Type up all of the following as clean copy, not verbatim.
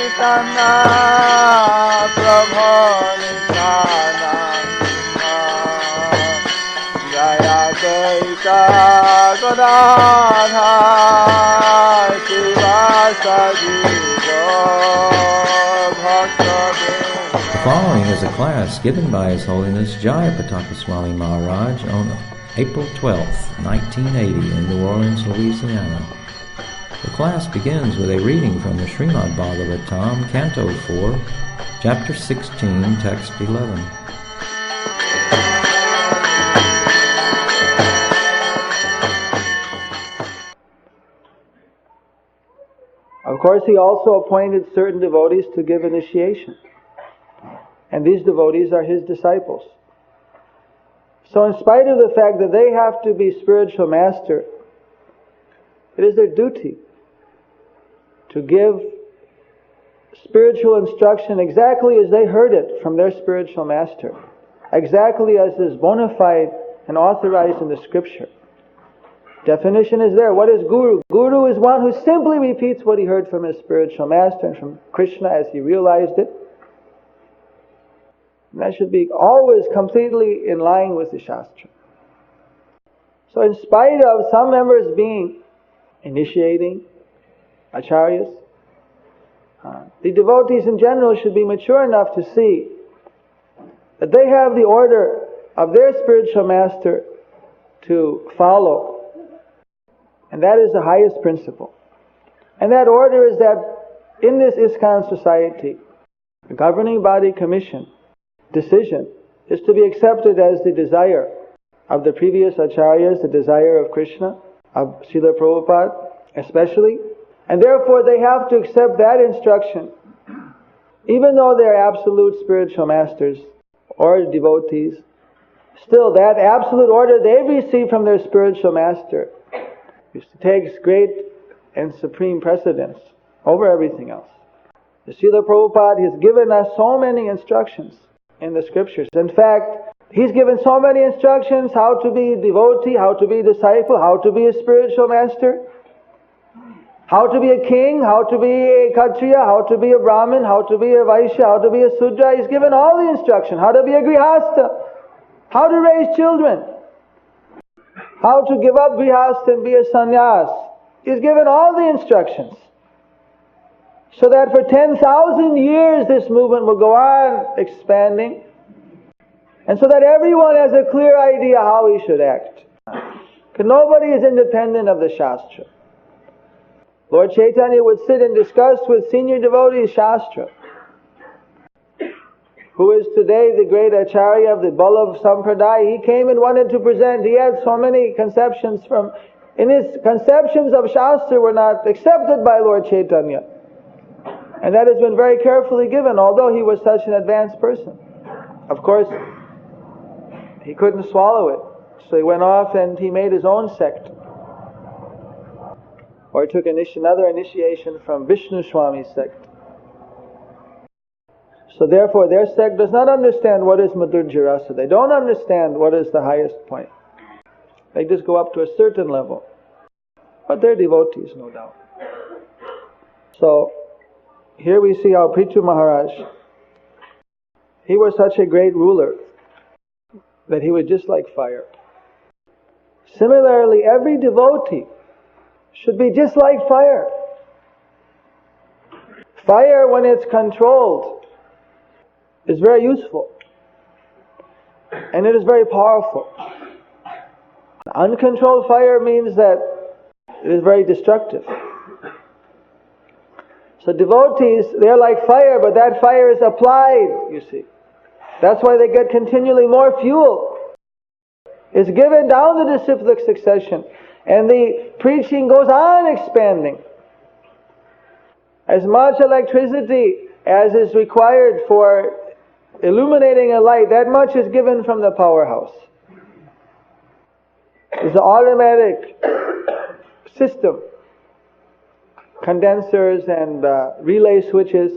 Chaitanya Prabhu Nityananda Jaya Advaita Gadadhara Sivasadi Bhakta. The following is a class given by His Holiness Jayapataka Swami Maharaj on April 12, 1980 in New Orleans, Louisiana. The class begins with a reading from the Srimad Bhagavatam, Canto 4, Chapter 16, Text 11. Of course, he also appointed certain devotees to give initiation. And these devotees are his disciples. So in spite of the fact that they have to be spiritual master, it is their duty to give spiritual instruction exactly as they heard it from their spiritual master, exactly as is bona fide and authorized in the scripture. Definition is there. What is Guru? Guru is one who simply repeats what he heard from his spiritual master and from Krishna as he realized it. And that should be always completely in line with the Shastra. So in spite of some members being initiating, acharyas, the devotees in general should be mature enough to see that they have the order of their spiritual master to follow. And that is the highest principle. And that order is that in this ISKCON society, the governing body commission decision is to be accepted as the desire of the previous acharyas, the desire of Krishna, of Srila Prabhupada especially, and therefore they have to accept that instruction even though they are absolute spiritual masters or devotees. Still, that absolute order they receive from their spiritual master takes great and supreme precedence over everything else. The Srila Prabhupada has given us so many instructions in the scriptures. In fact, he's given so many instructions how to be a devotee, how to be a disciple, how to be a spiritual master, how to be a king, how to be a Kshatriya, how to be a Brahmin, how to be a Vaishya, how to be a Sudra. He's given all the instruction. How to be a Grihastha, how to raise children, how to give up Grihastha and be a sannyas. He's given all the instructions. So that for 10,000 years this movement will go on expanding. And so that everyone has a clear idea how he should act. Because nobody is independent of the Shastra. Lord Chaitanya would sit and discuss with senior devotees Shastra. Who is today the great Acharya of the Ballabh Sampradaya. He came and wanted to present. He had so many conceptions and his conceptions of Shastra were not accepted by Lord Chaitanya. And that has been very carefully given, although he was such an advanced person. Of course, he couldn't swallow it. So he went off and he made his own sect. Or he took another initiation from Vishnu Swami's sect. So therefore their sect does not understand what is Madhurya Rasa. They don't understand what is the highest point. They just go up to a certain level. But they're devotees, no doubt. So, here we see how Prithu Maharaj, he was such a great ruler that he was just like fire. Similarly, every devotee should be just like fire. Fire, when it's controlled, is very useful. And it is very powerful. Uncontrolled fire means that it is very destructive. So devotees, they're like fire, but that fire is applied, you see. That's why they get continually more fuel. It's given down the disciplic succession. And the preaching goes on expanding. As much electricity as is required for illuminating a light, that much is given from the powerhouse. It's an automatic system. Condensers and relay switches.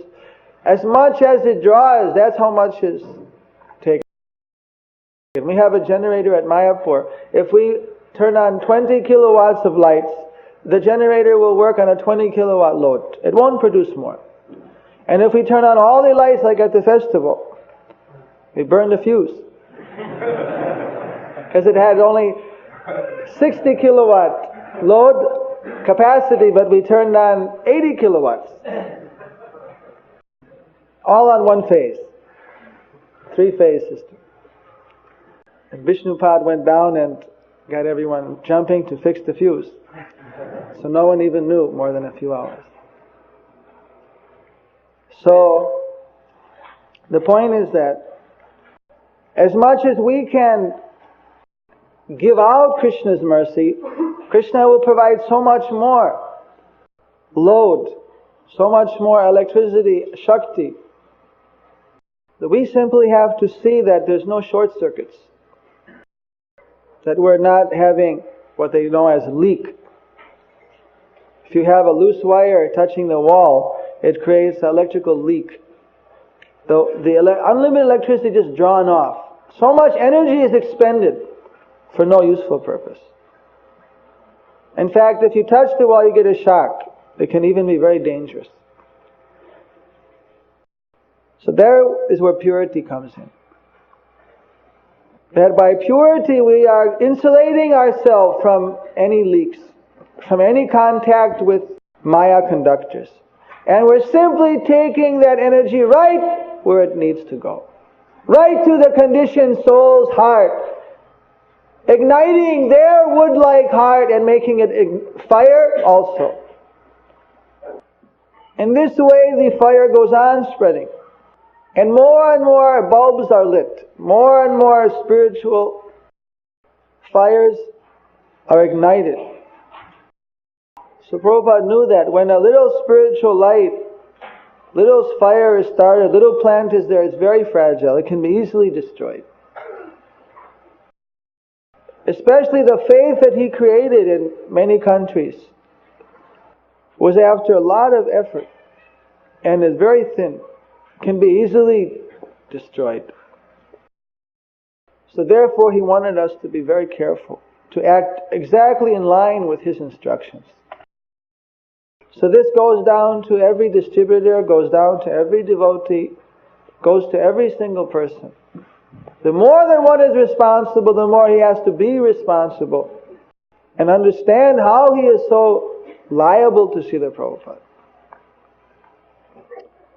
As much as it draws, that's how much is taken. We have a generator at Mayapur. If we turn on 20 kilowatts of lights, the generator will work on a 20 kilowatt load. It won't produce more. And if we turn on all the lights like at the festival, we burn the fuse. Because it had only 60 kilowatt load capacity, but we turned on 80 kilowatts. All on one phase. 3-phase system. And Vishnupad went down and got everyone jumping to fix the fuse. So no one even knew more than a few hours. So, the point is that as much as we can give out Krishna's mercy, Krishna will provide so much more load, so much more electricity, Shakti, that we simply have to see that there's no short circuits, that we're not having what they know as leak. If you have a loose wire touching the wall, it creates an electrical leak. The unlimited electricity is just drawn off. So much energy is expended for no useful purpose. In fact, if you touch the wall, you get a shock. It can even be very dangerous. So there is where purity comes in. That by purity we are insulating ourselves from any leaks, from any contact with Maya conductors. And we're simply taking that energy right where it needs to go. Right to the conditioned soul's heart. Igniting their wood-like heart and making it fire also. In this way the fire goes on spreading. And more bulbs are lit. More and more spiritual fires are ignited. So Prabhupada knew that when a little spiritual light, little fire is started, little plant is there, it's very fragile. It can be easily destroyed. Especially the faith that he created in many countries was after a lot of effort and is very thin, can be easily destroyed. So therefore he wanted us to be very careful, to act exactly in line with his instructions. So this goes down to every distributor, goes down to every devotee, goes to every single person. The more than one is responsible, the more he has to be responsible and understand how he is so liable to Srila Prabhupada.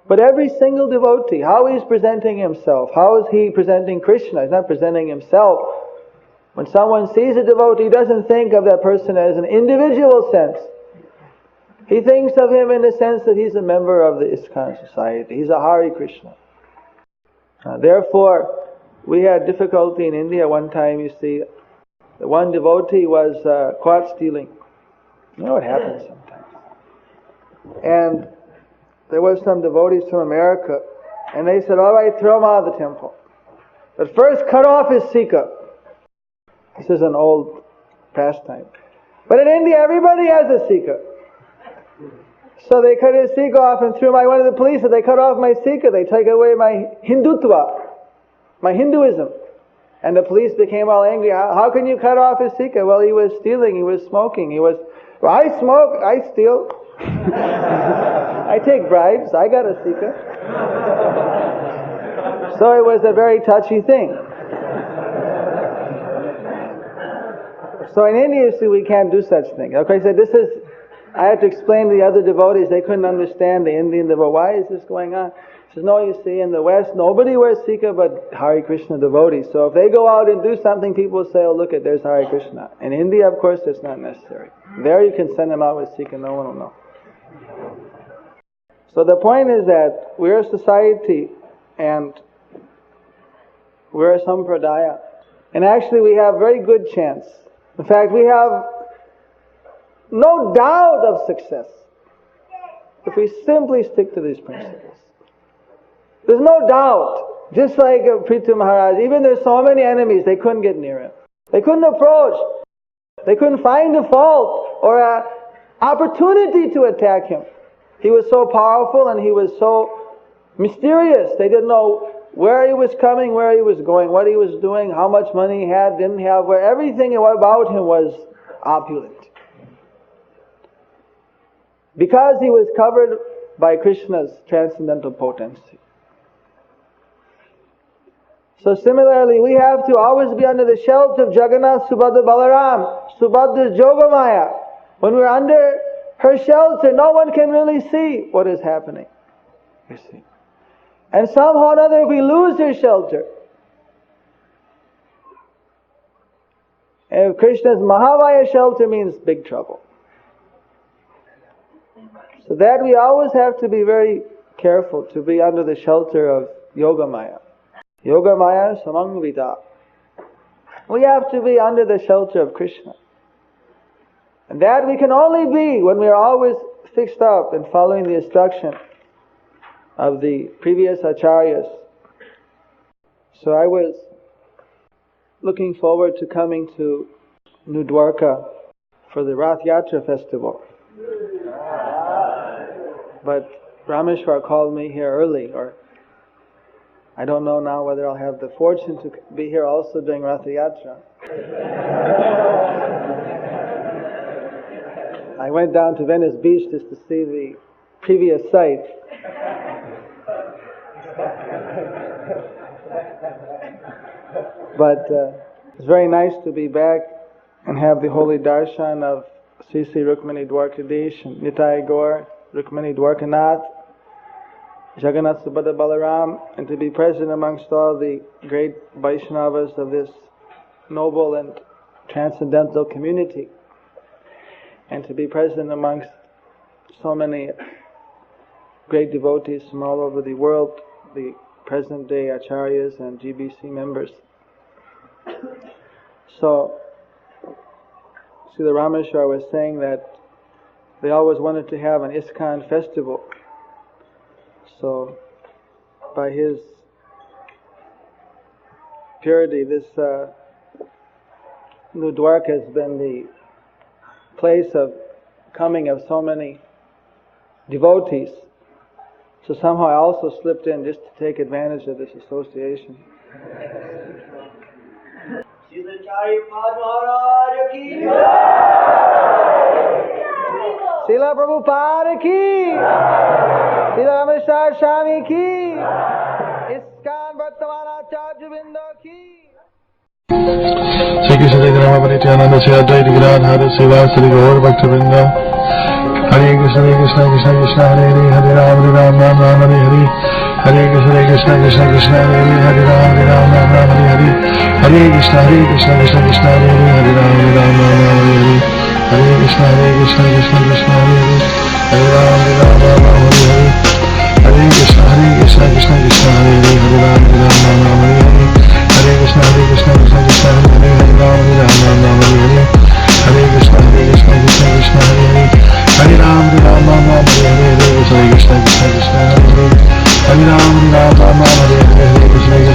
But every single devotee, how he's presenting himself, how is he presenting Krishna? He's not presenting himself. When someone sees a devotee, he doesn't think of that person as an individual sense. He thinks of him in the sense that he's a member of the ISKCON society. He's a Hare Krishna. Therefore, we had difficulty in India one time, you see. The one devotee was caught stealing. You know what happens sometimes. And there was some devotees from America, and they said, all right, throw him out of the temple. But first cut off his sika. This is an old pastime. But in India, everybody has a sika. So they cut his sika off and threw him. I went to the police and they cut off my sika. They take away my Hindutva, my Hinduism. And the police became all angry. How can you cut off his sika? Well, he was stealing, he was smoking, well, I smoke, I steal. I take bribes, I got a sika. So it was a very touchy thing. So in India, you see, we can't do such things. Okay, so I had to explain to the other devotees, they couldn't understand the Indian devotee. Why is this going on? He says, no, you see, in the West, nobody wears sika but Hare Krishna devotees. So if they go out and do something, people will say, oh, look, there's Hare Krishna. In India, of course, it's not necessary. There you can send them out with sika, no one will know. So the point is that we're a society and we're a sampradaya. And actually we have very good chance. In fact, we have no doubt of success if we simply stick to these principles. There's no doubt. Just like Prithu Maharaj, even there's so many enemies, they couldn't get near him. They couldn't approach. They couldn't find a fault or an opportunity to attack him. He was so powerful and he was so mysterious. They didn't know where he was coming, where he was going, what he was doing, how much money he had, didn't have, where everything about him was opulent. because he was covered by Krishna's transcendental potency. So similarly, we have to always be under the shelter of Jagannath, Subhadra, Balaram, Subhadra's Yogamaya. When we're under her shelter, no one can really see what is happening. You see. And somehow or another, if we lose her shelter, if Krishna's Mahamaya shelter means big trouble. So that we always have to be very careful to be under the shelter of Yogamaya. Yogamaya samangvita. We have to be under the shelter of Krishna. And that we can only be when we are always fixed up and following the instruction of the previous acharyas. So I was looking forward to coming to New Dwarka for the Rath Yatra festival. But Rameshwar called me here early, or I don't know now whether I'll have the fortune to be here also during Rath Yatra. I went down to Venice Beach just to see the previous site. But it's very nice to be back and have the holy darshan of Sri Sri Rukmini Dwarkadish and Nitai Gaur, Rukmini Dwarkanath, Jagannath Subhadra Balaram, and to be present amongst all the great Vaishnavas of this noble and transcendental community, and to be present amongst so many great devotees from all over the world, the present day acharyas and GBC members. So, Srila Rameshwar was saying that they always wanted to have an ISKCON festival. So, by his purity, this New Dwarka has been the place of coming of so many devotees. So somehow I also slipped in just to take advantage of this association. Srila Prabhupada ki, Srila Rameshwar Swami ki, ISKCON Vartamana Acharya Vrinda ki. Shri Krishna Chaitanya Nityananda Shri Advaita Gadadhara Srivasadi Gaur Bhaktivinoda. Hare Krishna Krishna Krishna Hare Hare Hare Ram Ram Ram Hare Hare. Hare Krishna Krishna Krishna Hare Hare Hare Ram Ram Hare Hare. Hare Krishna Krishna Krishna Hare Hare Hare Ram Ram Hare Hare. Hare Krishna Krishna Krishna Hare Hare. Hare Ram Hare Hare. Hare Krishna Krishna Krishna Hare Hare. Hare Ram Ram Hare Hare. Hare Krishna Krishna Krishna Hare Hare. Hare Ram Hare Hare. Hare Krishna Krishna Krishna Hare Hare. Hare Ram Hare Hare. Hare Krishna Krishna Hare Hare. Hare Ram Hare Hare. Hare Krishna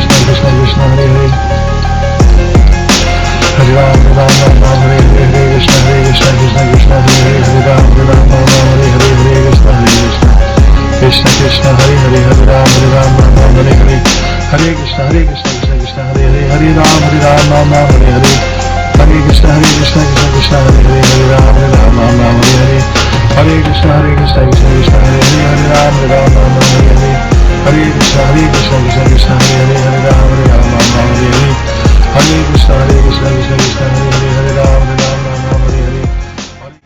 Krishna Krishna Hare Hare. Hare Ram Hare Hare. Hare Krishna Krishna Krishna Hare Hare. Hare Ram Hare Hare. Hare Krishna Krishna Krishna Hare Hare. Hare Ram Hare Hare. Hare Krishna Krishna Hare Hare. Hare Ram Hare Hare. Hare Krishna Krishna Krishna Hare Hare. Hare Ram Hare Hare. Hare Krishna Krishna